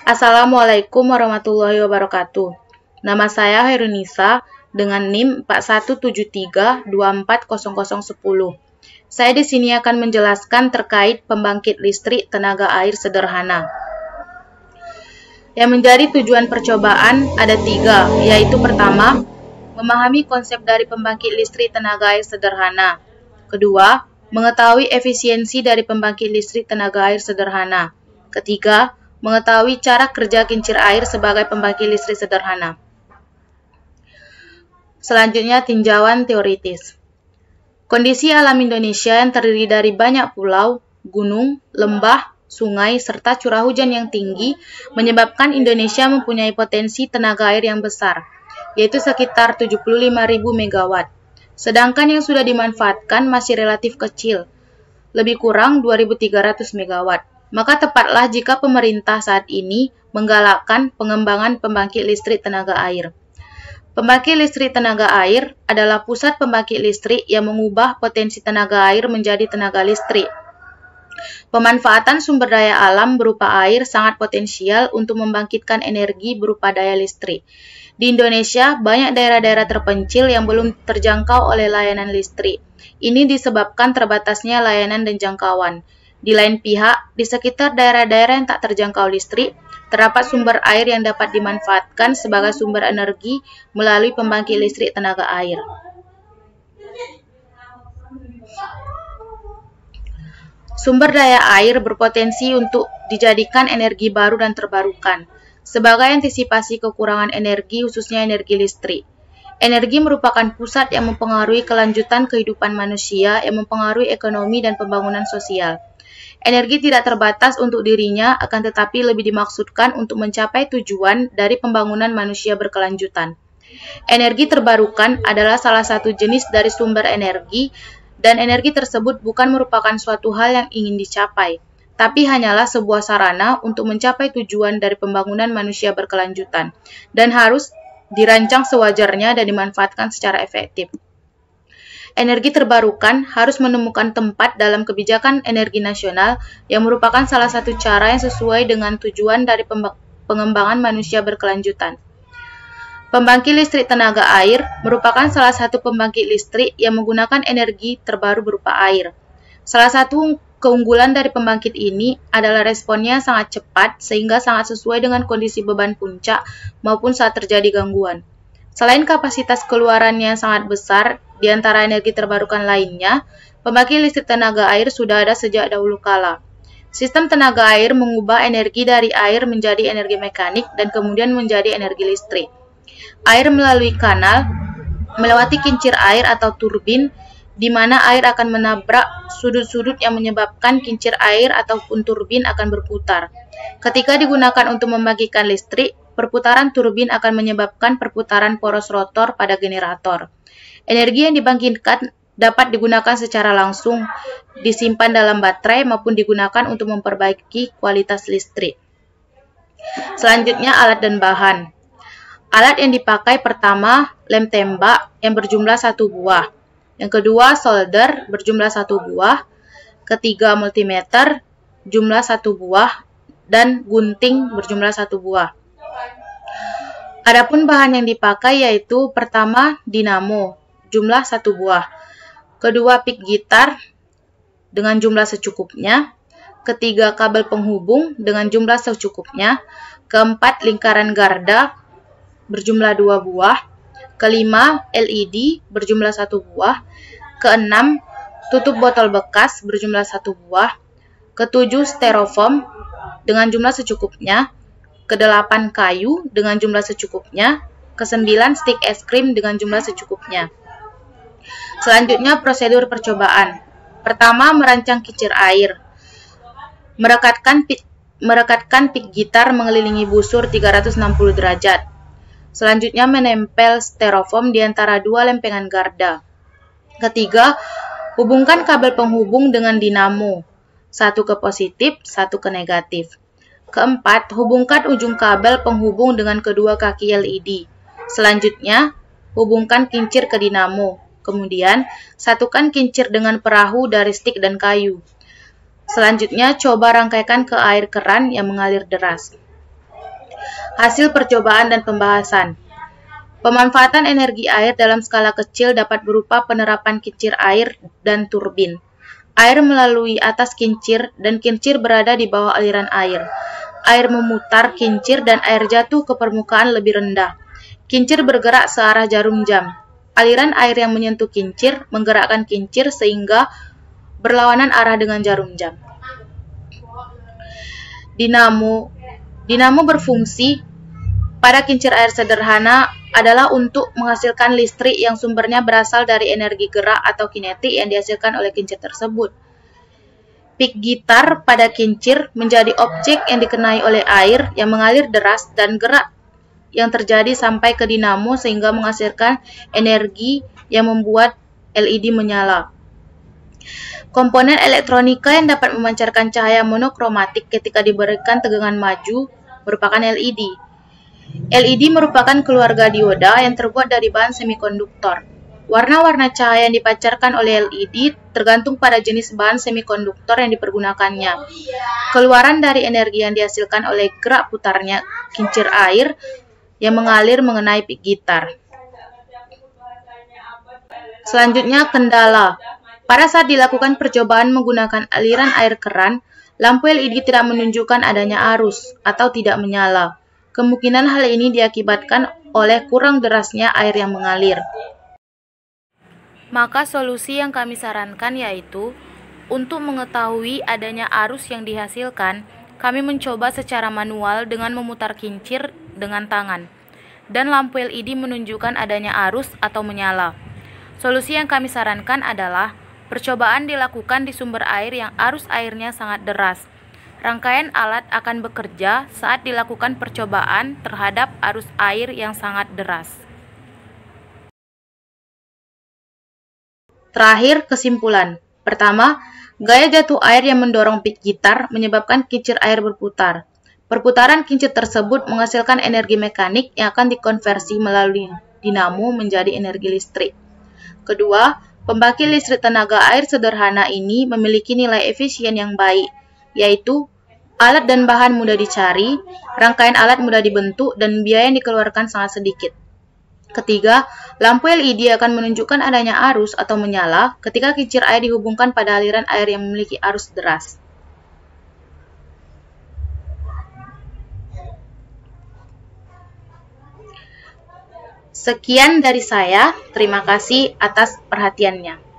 Assalamualaikum warahmatullahi wabarakatuh. Nama saya Herunisa dengan NIM 4173240010. Saya di sini akan menjelaskan terkait pembangkit listrik tenaga air sederhana. Yang menjadi tujuan percobaan ada 3, yaitu pertama, memahami konsep dari pembangkit listrik tenaga air sederhana. Kedua, mengetahui efisiensi dari pembangkit listrik tenaga air sederhana. Ketiga, mengetahui cara kerja kincir air sebagai pembangkit listrik sederhana. Selanjutnya, tinjauan teoritis. Kondisi alam Indonesia yang terdiri dari banyak pulau, gunung, lembah, sungai, serta curah hujan yang tinggi menyebabkan Indonesia mempunyai potensi tenaga air yang besar, yaitu sekitar 75.000 MW. Sedangkan yang sudah dimanfaatkan masih relatif kecil, lebih kurang 2.300 MW. Maka tepatlah jika pemerintah saat ini menggalakkan pengembangan pembangkit listrik tenaga air. Pembangkit listrik tenaga air adalah pusat pembangkit listrik yang mengubah potensi tenaga air menjadi tenaga listrik. Pemanfaatan sumber daya alam berupa air sangat potensial untuk membangkitkan energi berupa daya listrik. Di Indonesia, banyak daerah-daerah terpencil yang belum terjangkau oleh layanan listrik. Ini disebabkan terbatasnya layanan dan jangkauan. Di lain pihak, di sekitar daerah-daerah yang tak terjangkau listrik, terdapat sumber air yang dapat dimanfaatkan sebagai sumber energi melalui pembangkit listrik tenaga air. Sumber daya air berpotensi untuk dijadikan energi baru dan terbarukan, sebagai antisipasi kekurangan energi, khususnya energi listrik. Energi merupakan pusat yang mempengaruhi kelanjutan kehidupan manusia, yang mempengaruhi ekonomi dan pembangunan sosial. Energi tidak terbatas untuk dirinya, akan tetapi lebih dimaksudkan untuk mencapai tujuan dari pembangunan manusia berkelanjutan. Energi terbarukan adalah salah satu jenis dari sumber energi, dan energi tersebut bukan merupakan suatu hal yang ingin dicapai, tapi hanyalah sebuah sarana untuk mencapai tujuan dari pembangunan manusia berkelanjutan, dan harus dirancang sewajarnya dan dimanfaatkan secara efektif. Energi terbarukan harus menemukan tempat dalam kebijakan energi nasional yang merupakan salah satu cara yang sesuai dengan tujuan dari pengembangan manusia berkelanjutan. Pembangkit listrik tenaga air merupakan salah satu pembangkit listrik yang menggunakan energi terbaru berupa air. Salah satu keunggulan dari pembangkit ini adalah responnya sangat cepat sehingga sangat sesuai dengan kondisi beban puncak maupun saat terjadi gangguan. Selain kapasitas keluarannya sangat besar di antara energi terbarukan lainnya, pembangkit listrik tenaga air sudah ada sejak dahulu kala. Sistem tenaga air mengubah energi dari air menjadi energi mekanik dan kemudian menjadi energi listrik. Air melalui kanal melewati kincir air atau turbin, di mana air akan menabrak sudut-sudut yang menyebabkan kincir air ataupun turbin akan berputar. Ketika digunakan untuk membangkitkan listrik, perputaran turbin akan menyebabkan perputaran poros rotor pada generator. Energi yang dibangkitkan dapat digunakan secara langsung, disimpan dalam baterai maupun digunakan untuk memperbaiki kualitas listrik. Selanjutnya, alat dan bahan. Alat yang dipakai pertama, lem tembak yang berjumlah 1 buah. Yang kedua, solder berjumlah 1 buah. Ketiga, multimeter jumlah 1 buah. Dan gunting berjumlah 1 buah. Adapun bahan yang dipakai yaitu pertama, dinamo jumlah 1 buah. Kedua, pick gitar dengan jumlah secukupnya. Ketiga, kabel penghubung dengan jumlah secukupnya. Keempat, lingkaran garda berjumlah 2 buah. Kelima, LED berjumlah 1 buah. Keenam, tutup botol bekas berjumlah 1 buah. Ketujuh, styrofoam dengan jumlah secukupnya. Kedelapan, kayu dengan jumlah secukupnya. Kesembilan, stik es krim dengan jumlah secukupnya. Selanjutnya, prosedur percobaan. Pertama, merancang kincir air. Merekatkan pick gitar mengelilingi busur 360 derajat. Selanjutnya, menempel styrofoam di antara 2 lempengan garda. Ketiga, hubungkan kabel penghubung dengan dinamo, 1 ke positif, 1 ke negatif. Keempat, hubungkan ujung kabel penghubung dengan kedua kaki LED. Selanjutnya, hubungkan kincir ke dinamo. Kemudian, satukan kincir dengan perahu dari stik dan kayu. Selanjutnya, coba rangkaikan ke air keran yang mengalir deras. Hasil percobaan dan pembahasan. Pemanfaatan energi air dalam skala kecil dapat berupa penerapan kincir air dan turbin. Air melalui atas kincir dan kincir berada di bawah aliran air. Air memutar kincir dan air jatuh ke permukaan lebih rendah. Kincir bergerak searah jarum jam. Aliran air yang menyentuh kincir menggerakkan kincir sehingga berlawanan arah dengan jarum jam. Dinamo berfungsi pada kincir air sederhana adalah untuk menghasilkan listrik yang sumbernya berasal dari energi gerak atau kinetik yang dihasilkan oleh kincir tersebut. Pik gitar pada kincir menjadi objek yang dikenai oleh air yang mengalir deras dan gerak yang terjadi sampai ke dinamo sehingga menghasilkan energi yang membuat LED menyala. Komponen elektronika yang dapat memancarkan cahaya monokromatik ketika diberikan tegangan maju merupakan LED. LED merupakan keluarga dioda yang terbuat dari bahan semikonduktor. Warna-warna cahaya yang dipancarkan oleh LED tergantung pada jenis bahan semikonduktor yang dipergunakannya. Keluaran dari energi yang dihasilkan oleh gerak putarnya kincir air yang mengalir mengenai pik gitar. Selanjutnya, kendala. Pada saat dilakukan percobaan menggunakan aliran air keran, lampu LED tidak menunjukkan adanya arus atau tidak menyala. Kemungkinan hal ini diakibatkan oleh kurang derasnya air yang mengalir. Maka solusi yang kami sarankan yaitu, untuk mengetahui adanya arus yang dihasilkan, kami mencoba secara manual dengan memutar kincir dengan tangan, dan lampu LED menunjukkan adanya arus atau menyala. Solusi yang kami sarankan adalah, percobaan dilakukan di sumber air yang arus airnya sangat deras. Rangkaian alat akan bekerja saat dilakukan percobaan terhadap arus air yang sangat deras. Terakhir, kesimpulan. Pertama, gaya jatuh air yang mendorong pik gitar menyebabkan kincir air berputar. Perputaran kincir tersebut menghasilkan energi mekanik yang akan dikonversi melalui dinamo menjadi energi listrik. Kedua, pembangkit listrik tenaga air sederhana ini memiliki nilai efisien yang baik, yaitu alat dan bahan mudah dicari, rangkaian alat mudah dibentuk, dan biaya yang dikeluarkan sangat sedikit. Ketiga, lampu LED akan menunjukkan adanya arus atau menyala ketika kincir air dihubungkan pada aliran air yang memiliki arus deras. Sekian dari saya, terima kasih atas perhatiannya.